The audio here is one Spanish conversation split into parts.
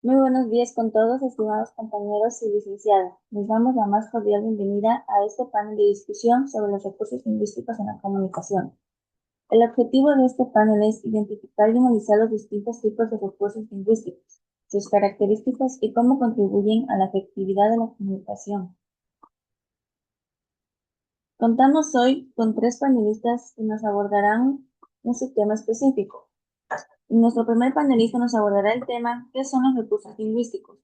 Muy buenos días con todos, estimados compañeros y licenciada. Les damos la más cordial bienvenida a este panel de discusión sobre los recursos lingüísticos en la comunicación. El objetivo de este panel es identificar y analizar los distintos tipos de recursos lingüísticos, sus características y cómo contribuyen a la efectividad de la comunicación. Contamos hoy con tres panelistas que nos abordarán un subtema específico. Nuestro primer panelista nos abordará el tema ¿qué son los recursos lingüísticos?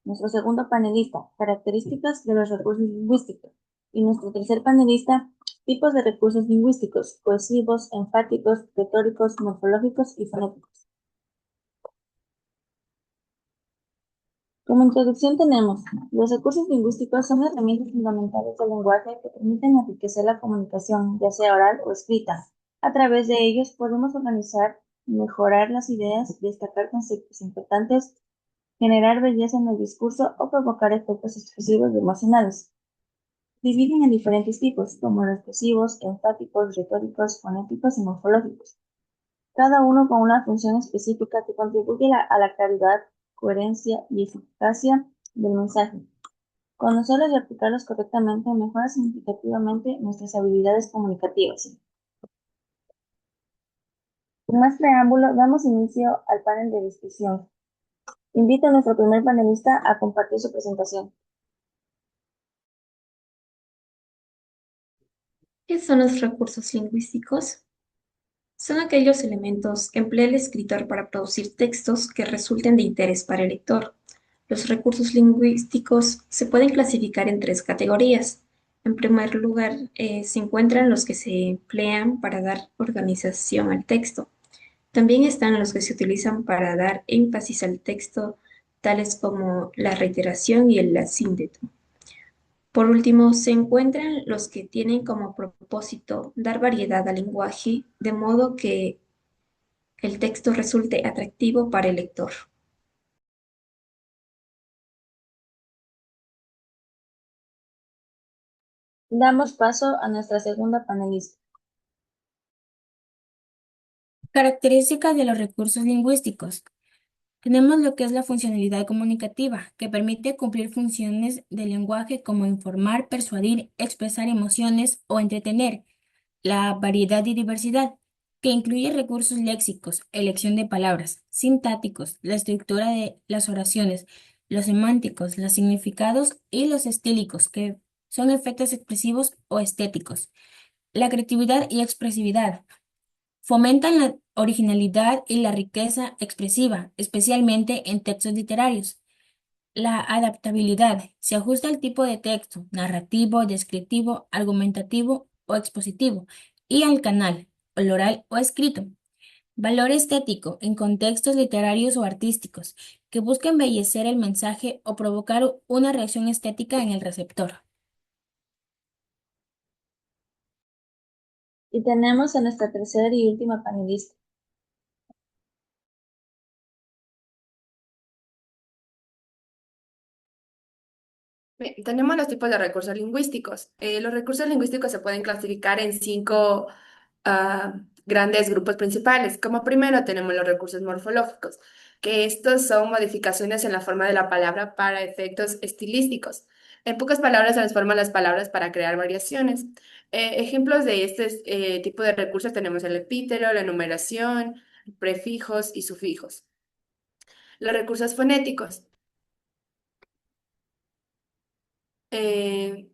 Nuestro segundo panelista, características de los recursos lingüísticos. Y nuestro tercer panelista, tipos de recursos lingüísticos, cohesivos, enfáticos, retóricos, morfológicos y fonéticos. Como introducción tenemos, los recursos lingüísticos son herramientas fundamentales del lenguaje que permiten enriquecer la comunicación, ya sea oral o escrita. A través de ellos podemos organizar, mejorar las ideas, destacar conceptos importantes, generar belleza en el discurso o provocar efectos expresivos y emocionales. Dividen en diferentes tipos, como los expresivos, enfáticos, retóricos, fonéticos y morfológicos, cada uno con una función específica que contribuye a la claridad, coherencia y eficacia del mensaje. Conocerlos y aplicarlos correctamente mejora significativamente nuestras habilidades comunicativas. Sin más preámbulo, damos inicio al panel de discusión. Invito a nuestro primer panelista a compartir su presentación. ¿Qué son los recursos lingüísticos? Son aquellos elementos que emplea el escritor para producir textos que resulten de interés para el lector. Los recursos lingüísticos se pueden clasificar en tres categorías. En primer lugar, se encuentran los que se emplean para dar organización al texto. También están los que se utilizan para dar énfasis al texto, tales como la reiteración y el asínteto. Por último, se encuentran los que tienen como propósito dar variedad al lenguaje, de modo que el texto resulte atractivo para el lector. Damos paso a nuestra segunda panelista. Características de los recursos lingüísticos. Tenemos lo que es la funcionalidad comunicativa, que permite cumplir funciones del lenguaje como informar, persuadir, expresar emociones o entretener. La variedad y diversidad, que incluye recursos léxicos, elección de palabras, sintácticos, la estructura de las oraciones, los semánticos, los significados y los estílicos, que son efectos expresivos o estéticos. La creatividad y expresividad fomentan la originalidad y la riqueza expresiva, especialmente en textos literarios. La adaptabilidad se ajusta al tipo de texto, narrativo, descriptivo, argumentativo o expositivo, y al canal, el oral o escrito. Valor estético en contextos literarios o artísticos, que busca embellecer el mensaje o provocar una reacción estética en el receptor. Y tenemos a nuestra tercera y última panelista. Bien, tenemos los tipos de recursos lingüísticos. Los recursos lingüísticos se pueden clasificar en cinco grandes grupos principales. Como primero tenemos los recursos morfológicos, que estos son modificaciones en la forma de la palabra para efectos estilísticos. En pocas palabras, se transforman las palabras para crear variaciones. Ejemplos de este tipo de recursos tenemos el epítero, la enumeración, prefijos y sufijos. Los recursos fonéticos.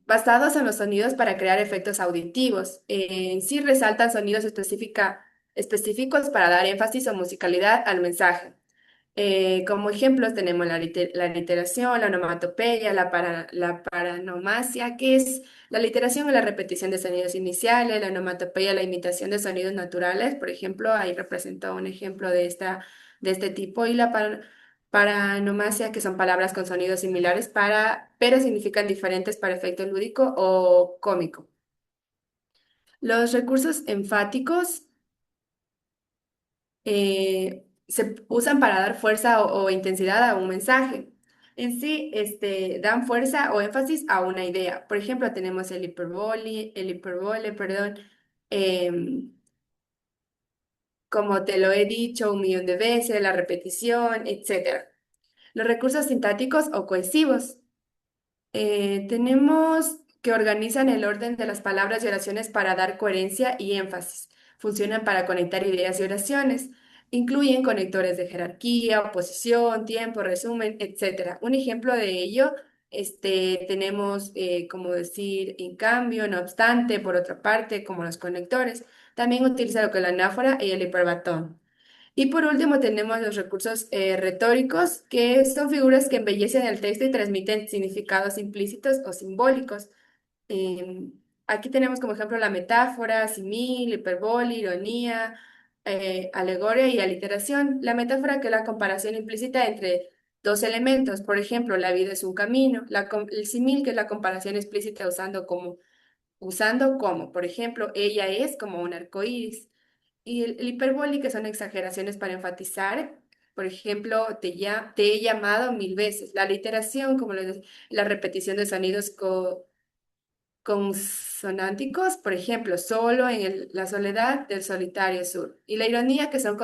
Basados en los sonidos para crear efectos auditivos. En sí resaltan sonidos específicos para dar énfasis o musicalidad al mensaje. Como ejemplos tenemos la literación, la onomatopeya, la paranomasia, que es la literación y la repetición de sonidos iniciales, la onomatopeya, la imitación de sonidos naturales. Por ejemplo, ahí representó un ejemplo de este tipo, y la paranomasia, que son palabras con sonidos similares pero significan diferentes para efecto lúdico o cómico. Los recursos enfáticos se usan para dar fuerza o intensidad a un mensaje. En sí, dan fuerza o énfasis a una idea. Por ejemplo, tenemos perdón, em, como te lo he dicho un millón de veces, la repetición, etcétera. Los recursos sintácticos o cohesivos. Tenemos que organizan el orden de las palabras y oraciones para dar coherencia y énfasis. Funcionan para conectar ideas y oraciones. Incluyen conectores de jerarquía, oposición, tiempo, resumen, etcétera. Un ejemplo de ello, tenemos como decir en cambio, no obstante, por otra parte, como los conectores. También utiliza lo que es la anáfora y el hiperbatón. Y por último tenemos los recursos retóricos, que son figuras que embellecen el texto y transmiten significados implícitos o simbólicos. Em, Aquí tenemos como ejemplo la metáfora, simil, hiperbole, ironía, alegoria y aliteración. La metáfora que es la comparación implícita entre dos elementos, por ejemplo, la vida es un camino. El simil que es la comparación explícita usando como, por ejemplo, ella es como un arco iris. Y el hiperbole, que son exageraciones para enfatizar. Por ejemplo, te he llamado 1000 veces. La literación, como la repetición de sonidos consonánticos, por ejemplo, solo en la soledad del solitario sur. Y la ironía, que son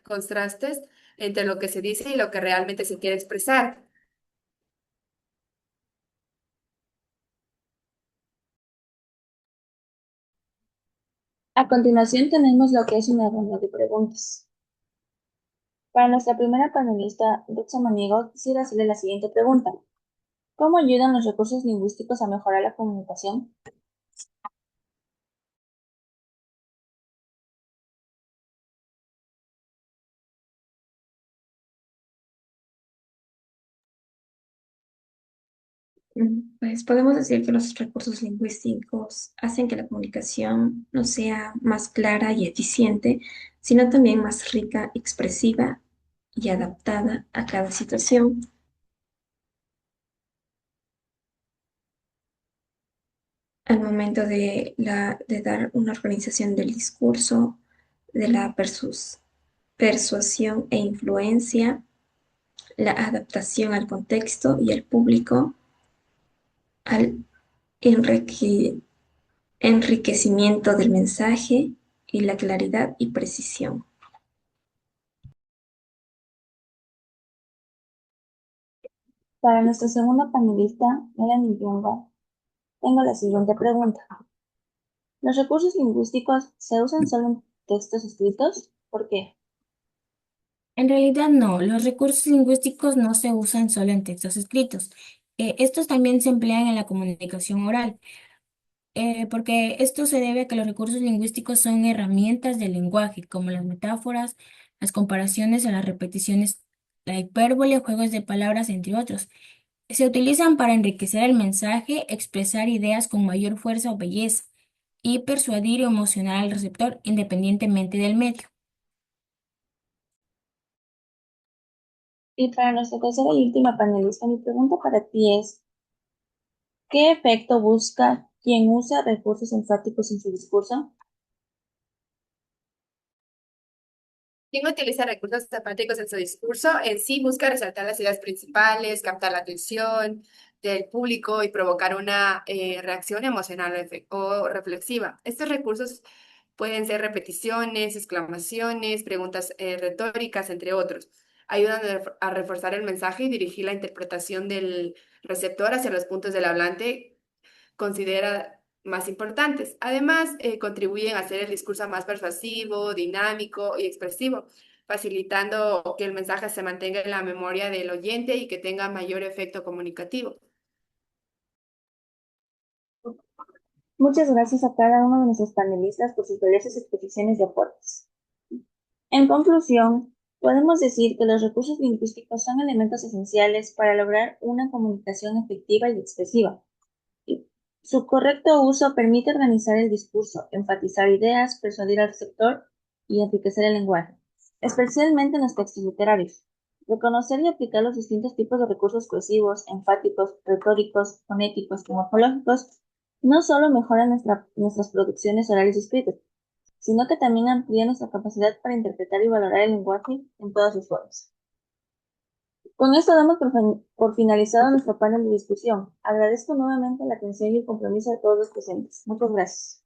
contrastes entre lo que se dice y lo que realmente se quiere expresar. A continuación tenemos lo que es una ronda de preguntas. Para nuestra primera panelista, Ruth Samaniego, quisiera hacerle la siguiente pregunta. ¿Cómo ayudan los recursos lingüísticos a mejorar la comunicación? Pues podemos decir que los recursos lingüísticos hacen que la comunicación no sea más clara y eficiente, sino también más rica, expresiva y adaptada a cada situación. Al momento de dar una organización del discurso, de la persuasión e influencia, la adaptación al contexto y al público, al enrique- enriquecimiento del mensaje y la claridad y precisión. Para nuestra segunda panelista, Melanie Yunga, tengo la siguiente pregunta. ¿Los recursos lingüísticos se usan solo en textos escritos? ¿Por qué? En realidad no, los recursos lingüísticos no se usan solo en textos escritos. Estos también se emplean en la comunicación oral, porque esto se debe a que los recursos lingüísticos son herramientas del lenguaje, como las metáforas, las comparaciones o las repeticiones, la hipérbole, juegos de palabras, entre otros. Se utilizan para enriquecer el mensaje, expresar ideas con mayor fuerza o belleza y persuadir o emocionar al receptor independientemente del medio. Y para nuestra tercera y última panelista, mi pregunta para ti es, ¿qué efecto busca quien usa recursos enfáticos en su discurso? Quien utiliza recursos temáticos en su discurso en sí busca resaltar las ideas principales, captar la atención del público y provocar una reacción emocional o reflexiva. Estos recursos pueden ser repeticiones, exclamaciones, preguntas retóricas, entre otros. Ayudan a reforzar el mensaje y dirigir la interpretación del receptor hacia los puntos del hablante considera más importantes. Además, contribuyen a hacer el discurso más persuasivo, dinámico y expresivo, facilitando que el mensaje se mantenga en la memoria del oyente y que tenga mayor efecto comunicativo. Muchas gracias a cada uno de nuestros panelistas por sus valiosas exposiciones y aportes. En conclusión, podemos decir que los recursos lingüísticos son elementos esenciales para lograr una comunicación efectiva y expresiva. Y su correcto uso permite organizar el discurso, enfatizar ideas, persuadir al receptor y enriquecer el lenguaje, especialmente en los textos literarios. Reconocer y aplicar los distintos tipos de recursos cohesivos, enfáticos, retóricos, fonéticos y morfológicos no solo mejoran nuestras producciones orales y escritas, sino que también amplía nuestra capacidad para interpretar y valorar el lenguaje en todas sus formas. Con esto damos por finalizado nuestro panel de discusión. Agradezco nuevamente la atención y el compromiso de todos los presentes. Muchas gracias.